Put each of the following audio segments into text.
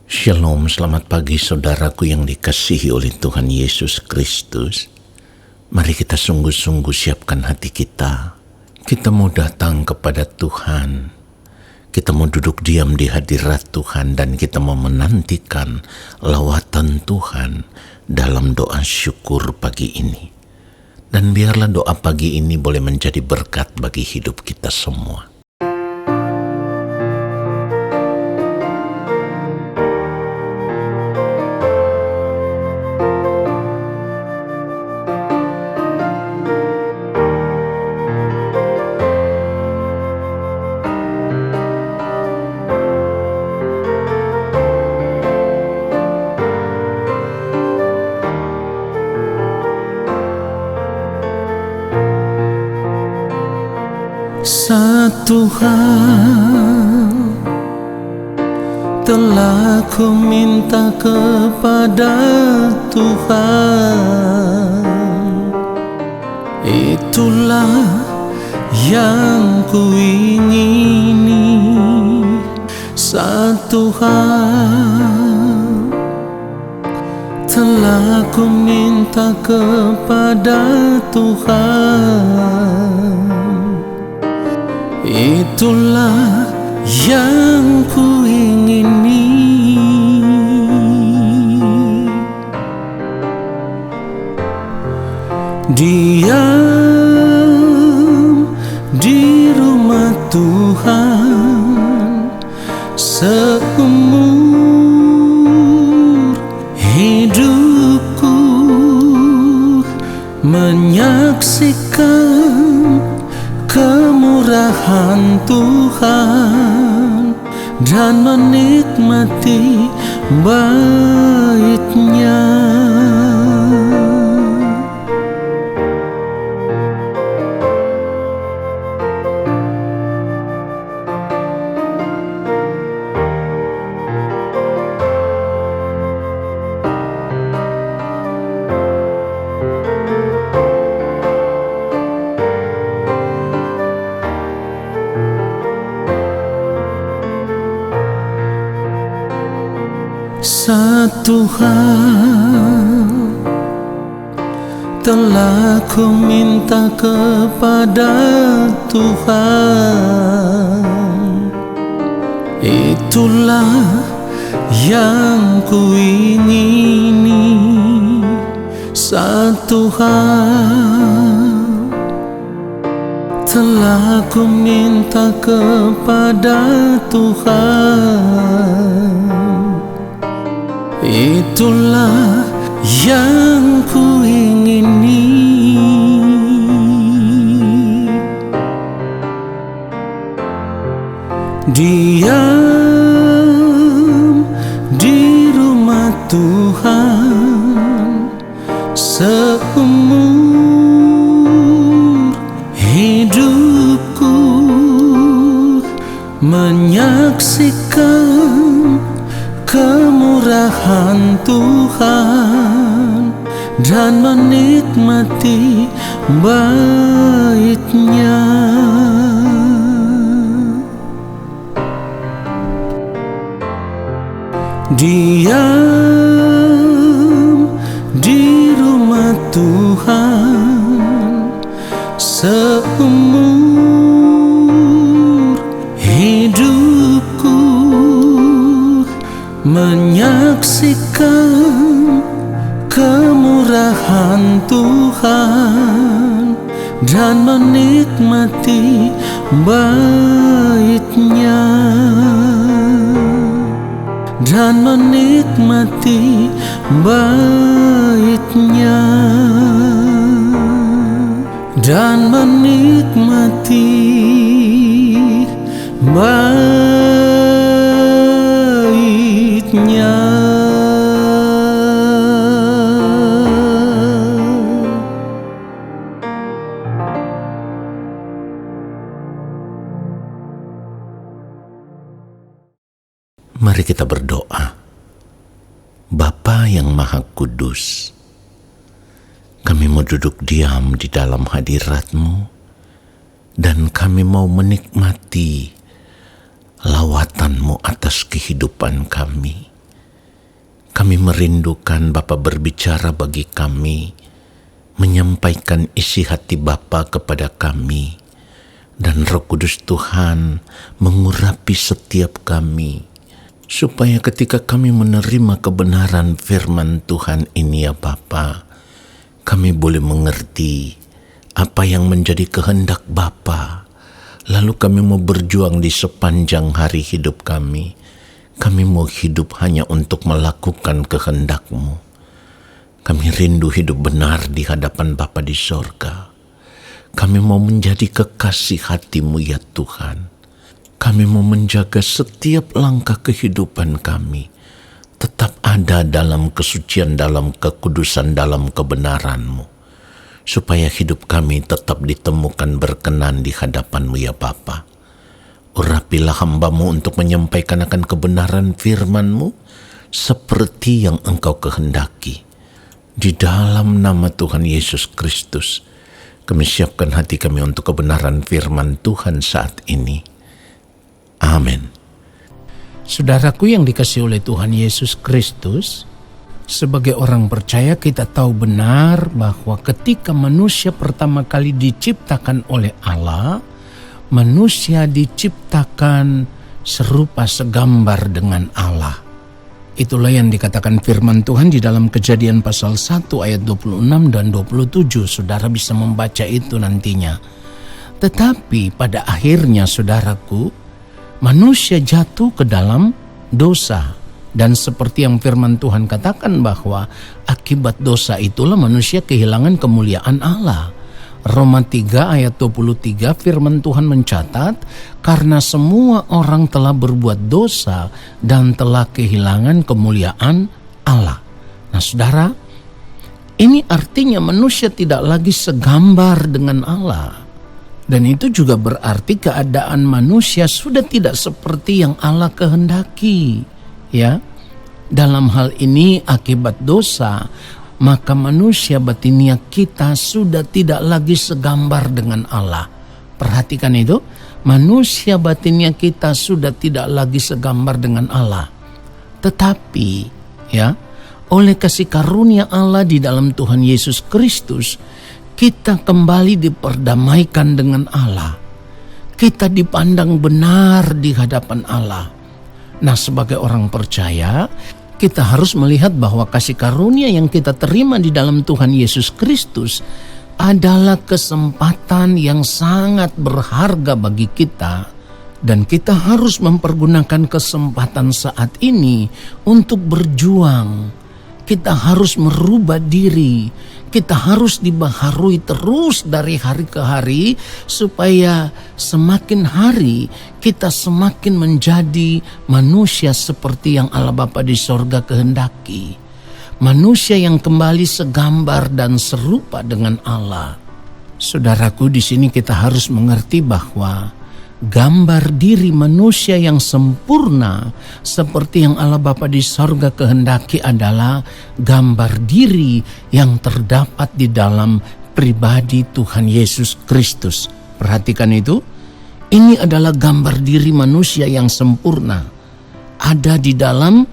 Shalom, selamat pagi saudaraku yang dikasihi oleh Tuhan Yesus Kristus. Mari kita sungguh-sungguh siapkan hati kita. Kita mau datang kepada Tuhan. Kita mau duduk diam di hadirat Tuhan dan kita mau menantikan lawatan Tuhan dalam doa syukur pagi ini. Dan biarlah doa pagi ini boleh menjadi berkat bagi hidup kita semua. Satu hal telah ku minta kepada Tuhan, itulah yang ku ingini. Satu hal telah ku minta kepada Tuhan, itulah yang ku ingini. Diam di rumah Tuhan seumur hidupku, menyaksikan kemurahan Tuhan dan menikmati bait-Nya. Satu hal telah ku minta kepada Tuhan, itulah yang ku ingini. Satu hal telah ku minta kepada Tuhan, itulah yang ku ingini. Diam di rumah Tuhan seumur hidupku, menyaksikan kemurahan Tuhan dan menikmati bait-Nya. Diam di rumah Tuhan seumur hidupku, menyaksikan kemurahan Tuhan dan menikmati bait-Nya, dan menikmati bait-Nya, dan menikmati bait-Nya. Mari kita berdoa. Bapa yang Maha Kudus, kami mau duduk diam di dalam hadirat-Mu dan kami mau menikmati lawatan-Mu atas kehidupan kami. Kami merindukan Bapa berbicara bagi kami, menyampaikan isi hati Bapa kepada kami, dan Roh Kudus Tuhan mengurapi setiap kami, supaya ketika kami menerima kebenaran firman Tuhan ini ya Bapa, kami boleh mengerti apa yang menjadi kehendak Bapa. Lalu kami mau berjuang di sepanjang hari hidup kami. Kami mau hidup hanya untuk melakukan kehendak-Mu. Kami rindu hidup benar di hadapan Bapa di sorga. Kami mau menjadi kekasih hati-Mu ya Tuhan. Kami mau menjaga setiap langkah kehidupan kami tetap ada dalam kesucian, dalam kekudusan, dalam kebenaran-Mu, supaya hidup kami tetap ditemukan berkenan di hadapan-Mu ya Bapa. Urapilah hamba-Mu untuk menyampaikan akan kebenaran firman-Mu seperti yang Engkau kehendaki. Di dalam nama Tuhan Yesus Kristus, kami siapkan hati kami untuk kebenaran firman Tuhan saat ini. Amin. Saudaraku yang dikasihi oleh Tuhan Yesus Kristus, sebagai orang percaya kita tahu benar bahwa ketika manusia pertama kali diciptakan oleh Allah, manusia diciptakan serupa segambar dengan Allah. Itulah yang dikatakan firman Tuhan di dalam Kejadian pasal 1 ayat 26 dan 27. Saudara bisa membaca itu nantinya. Tetapi pada akhirnya saudaraku, manusia jatuh ke dalam dosa. Dan seperti yang firman Tuhan katakan bahwa akibat dosa itulah manusia kehilangan kemuliaan Allah. Roma 3 ayat 23 firman Tuhan mencatat, karena semua orang telah berbuat dosa dan telah kehilangan kemuliaan Allah. Nah saudara, ini artinya manusia tidak lagi segambar dengan Allah. Dan itu juga berarti keadaan manusia sudah tidak seperti yang Allah kehendaki. Ya, dalam hal ini akibat dosa, maka manusia batinia kita sudah tidak lagi segambar dengan Allah. Perhatikan itu, manusia batinia kita sudah tidak lagi segambar dengan Allah. Tetapi, ya, oleh kasih karunia Allah di dalam Tuhan Yesus Kristus, kita kembali diperdamaikan dengan Allah. Kita dipandang benar di hadapan Allah. Nah, sebagai orang percaya, kita harus melihat bahwa kasih karunia yang kita terima di dalam Tuhan Yesus Kristus adalah kesempatan yang sangat berharga bagi kita. Dan kita harus mempergunakan kesempatan saat ini untuk berjuang. Kita harus merubah diri. Kita harus dibaharui terus dari hari ke hari, supaya semakin hari kita semakin menjadi manusia seperti yang Allah Bapa di sorga kehendaki. Manusia yang kembali segambar dan serupa dengan Allah. Saudaraku, di sini kita harus mengerti bahwa gambar diri manusia yang sempurna seperti yang Allah Bapa di sorga kehendaki adalah gambar diri yang terdapat di dalam pribadi Tuhan Yesus Kristus. Perhatikan itu, ini adalah gambar diri manusia yang sempurna, ada di dalam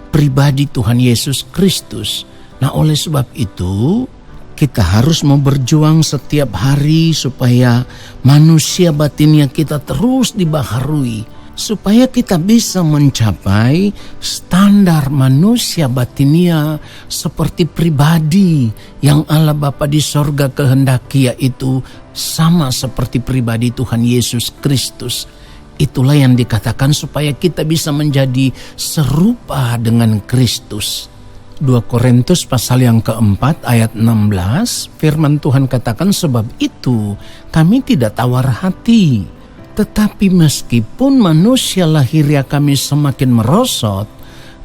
pribadi Tuhan Yesus Kristus. Nah, oleh sebab itu kita harus mau berjuang setiap hari supaya manusia batinnya kita terus dibaharui, supaya kita bisa mencapai standar manusia batinia seperti pribadi yang Allah Bapa di sorga kehendaki, yaitu sama seperti pribadi Tuhan Yesus Kristus. Itulah yang dikatakan supaya kita bisa menjadi serupa dengan Kristus. 2 Korintus pasal yang keempat ayat 16, firman Tuhan katakan, sebab itu kami tidak tawar hati, tetapi meskipun manusia lahiriah kami semakin merosot,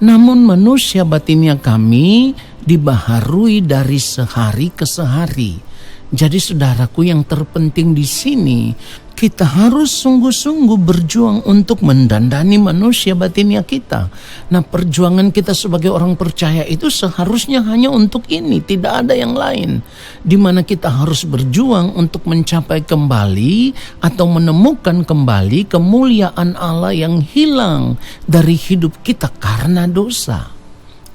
namun manusia batinnya kami dibaharui dari sehari ke sehari. Jadi saudaraku, yang terpenting di sini, kita harus sungguh-sungguh berjuang untuk mendandani manusia batinnya kita. Nah, perjuangan kita sebagai orang percaya itu seharusnya hanya untuk ini, tidak ada yang lain. Di mana kita harus berjuang untuk mencapai kembali atau menemukan kembali kemuliaan Allah yang hilang dari hidup kita karena dosa.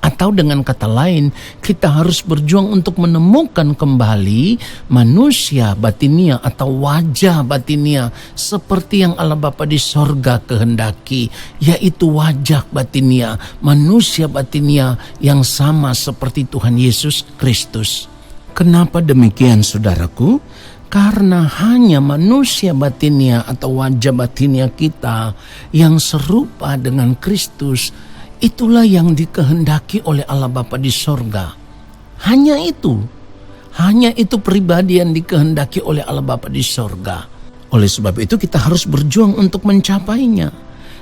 Atau Atau dengan kata lain, kita harus berjuang untuk menemukan kembali manusia batinia atau wajah batinia seperti yang Allah Bapa di sorga kehendaki, yaitu wajah batinia, manusia batinia yang sama seperti Tuhan Yesus Kristus. Kenapa demikian, saudaraku? Karena hanya manusia batinia atau wajah batinia kita yang serupa dengan Kristus, itulah yang dikehendaki oleh Allah Bapa di sorga. Hanya itu pribadi yang dikehendaki oleh Allah Bapa di sorga. Oleh sebab itu kita harus berjuang untuk mencapainya.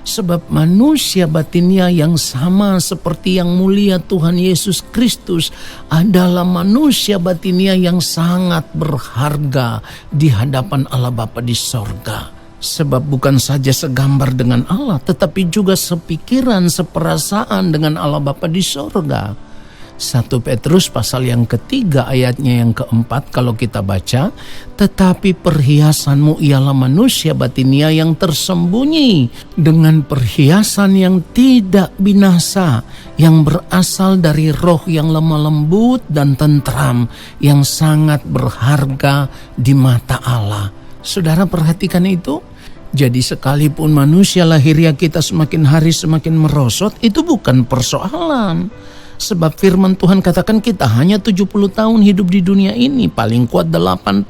Sebab manusia batinia yang sama seperti yang mulia Tuhan Yesus Kristus adalah manusia batinia yang sangat berharga di hadapan Allah Bapa di sorga. Sebab bukan saja segambar dengan Allah, tetapi juga sepikiran, seperasaan dengan Allah Bapa di sorga. 1 Petrus pasal yang ketiga ayatnya yang keempat kalau kita baca, tetapi perhiasanmu ialah manusia batinia yang tersembunyi dengan perhiasan yang tidak binasa, yang berasal dari roh yang lemah lembut dan tentram, yang sangat berharga di mata Allah. Saudara perhatikan itu. Jadi sekalipun manusia lahiriah kita semakin hari semakin merosot, itu bukan persoalan. Sebab firman Tuhan katakan kita hanya 70 tahun hidup di dunia ini, paling kuat 80.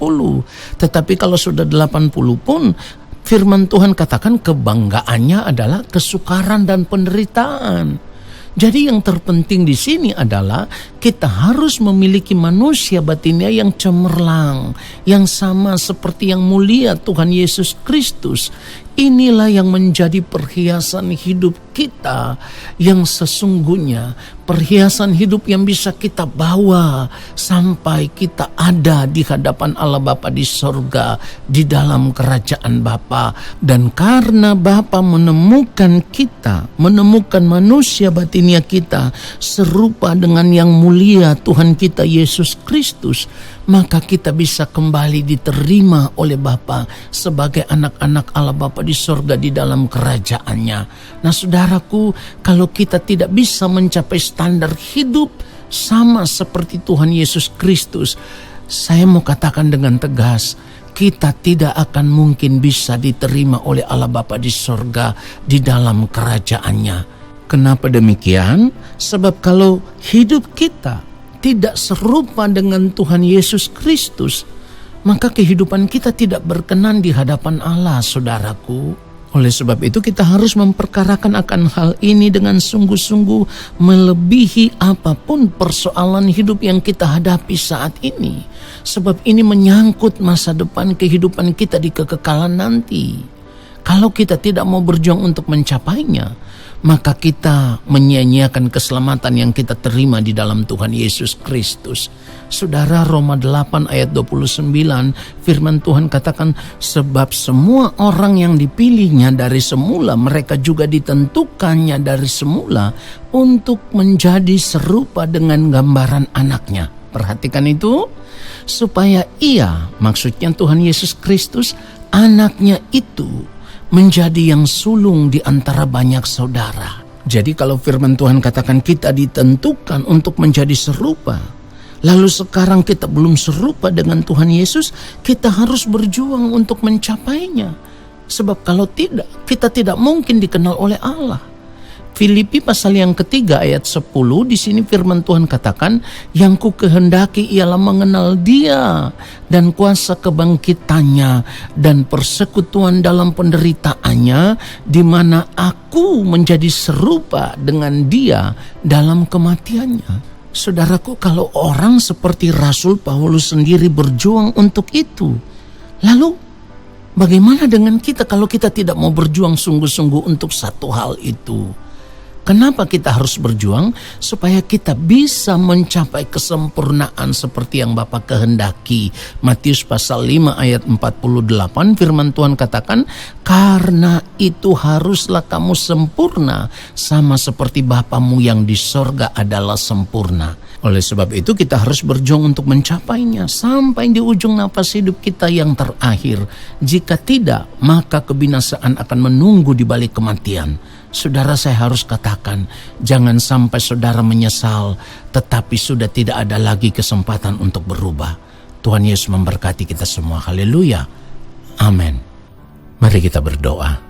Tetapi kalau sudah 80 pun, firman Tuhan katakan kebanggaannya adalah kesukaran dan penderitaan. Jadi yang terpenting di sini adalah kita harus memiliki manusia batinia yang cemerlang, yang sama seperti yang mulia Tuhan Yesus Kristus. Inilah yang menjadi perhiasan hidup kita yang sesungguhnya, perhiasan hidup yang bisa kita bawa sampai kita ada di hadapan Allah Bapa di sorga, di dalam kerajaan Bapa. Dan karena Bapa menemukan kita, menemukan manusia batinia kita serupa dengan yang mulia Tuhan kita Yesus Kristus, maka kita bisa kembali diterima oleh Bapa sebagai anak-anak Allah Bapa di sorga di dalam kerajaannya. Nah saudaraku, kalau kita tidak bisa mencapai standar hidup sama seperti Tuhan Yesus Kristus, saya mau katakan dengan tegas, kita tidak akan mungkin bisa diterima oleh Allah Bapa di sorga di dalam kerajaannya. Kenapa demikian? Sebab kalau hidup kita tidak serupa dengan Tuhan Yesus Kristus, maka kehidupan kita tidak berkenan di hadapan Allah, saudaraku. Oleh sebab itu kita harus memperkarakan akan hal ini dengan sungguh-sungguh, melebihi apapun persoalan hidup yang kita hadapi saat ini. Sebab ini menyangkut masa depan kehidupan kita di kekekalan nanti. Kalau kita tidak mau berjuang untuk mencapainya, maka kita menyia-nyiakan keselamatan yang kita terima di dalam Tuhan Yesus Kristus. Saudara, Roma 8 ayat 29 firman Tuhan katakan, sebab semua orang yang dipilihnya dari semula, mereka juga ditentukannya dari semula untuk menjadi serupa dengan gambaran anaknya. Perhatikan itu, supaya ia, maksudnya Tuhan Yesus Kristus, anaknya itu menjadi yang sulung di antara banyak saudara. Jadi kalau firman Tuhan katakan kita ditentukan untuk menjadi serupa, lalu sekarang kita belum serupa dengan Tuhan Yesus, kita harus berjuang untuk mencapainya. Sebab kalau tidak, kita tidak mungkin dikenal oleh Allah. Filipi pasal yang ketiga ayat 10, di sini firman Tuhan katakan, yang ku kehendaki ialah mengenal Dia dan kuasa kebangkitannya dan persekutuan dalam penderitaannya, di mana aku menjadi serupa dengan Dia dalam kematiannya. Saudaraku, kalau orang seperti Rasul Paulus sendiri berjuang untuk itu, lalu bagaimana dengan kita kalau kita tidak mau berjuang sungguh-sungguh untuk satu hal itu? Kenapa kita harus berjuang? Supaya kita bisa mencapai kesempurnaan seperti yang Bapa kehendaki. Matius pasal 5 ayat 48 firman Tuhan katakan, karena itu haruslah kamu sempurna sama seperti Bapamu yang di sorga adalah sempurna. Oleh sebab itu kita harus berjuang untuk mencapainya sampai di ujung nafas hidup kita yang terakhir. Jika tidak, maka kebinasaan akan menunggu di balik kematian. Saudara, saya harus katakan, jangan sampai saudara menyesal, tetapi sudah tidak ada lagi kesempatan untuk berubah. Tuhan Yesus memberkati kita semua. Haleluya. Amin. Mari kita berdoa.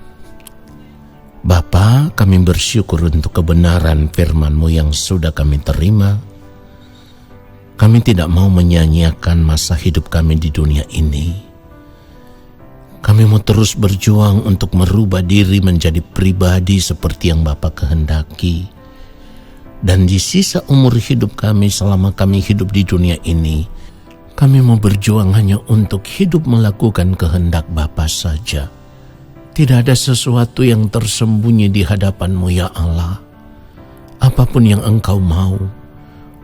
Bapa, kami bersyukur untuk kebenaran firman-Mu yang sudah kami terima. Kami tidak mau menyanyiakan masa hidup kami di dunia ini. Kami mau terus berjuang untuk merubah diri menjadi pribadi seperti yang Bapa kehendaki. Dan di sisa umur hidup kami selama kami hidup di dunia ini, kami mau berjuang hanya untuk hidup melakukan kehendak Bapa saja. Tidak ada sesuatu yang tersembunyi di hadapan-Mu ya Allah. Apapun yang Engkau mau,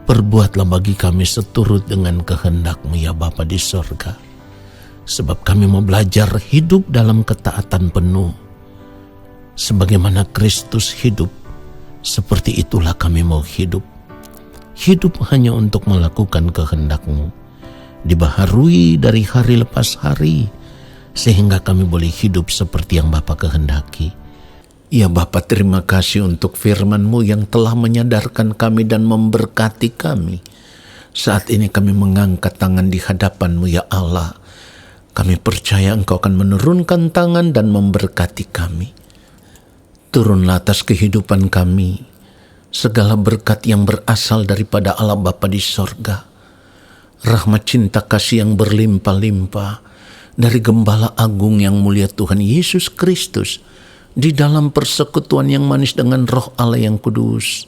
perbuatlah bagi kami seturut dengan kehendak-Mu ya Bapa di sorga. Sebab kami mau belajar hidup dalam ketaatan penuh. Sebagaimana Kristus hidup, seperti itulah kami mau hidup. Hidup hanya untuk melakukan kehendak-Mu, dibaharui dari hari lepas hari, sehingga kami boleh hidup seperti yang Bapa kehendaki. Ya Bapa, terima kasih untuk firman-Mu yang telah menyadarkan kami dan memberkati kami. Saat ini kami mengangkat tangan di hadapan-Mu ya Allah. Kami percaya Engkau akan menurunkan tangan dan memberkati kami. Turunlah atas kehidupan kami segala berkat yang berasal daripada Allah Bapa di sorga. Rahmat cinta kasih yang berlimpah-limpah dari Gembala Agung yang mulia Tuhan Yesus Kristus, di dalam persekutuan yang manis dengan Roh Allah yang kudus,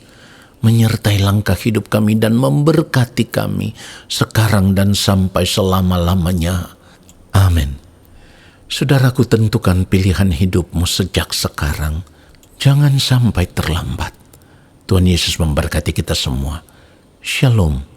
menyertai langkah hidup kami dan memberkati kami sekarang dan sampai selama-lamanya. Amin. Saudaraku, tentukan pilihan hidupmu sejak sekarang. Jangan sampai terlambat. Tuhan Yesus memberkati kita semua. Shalom.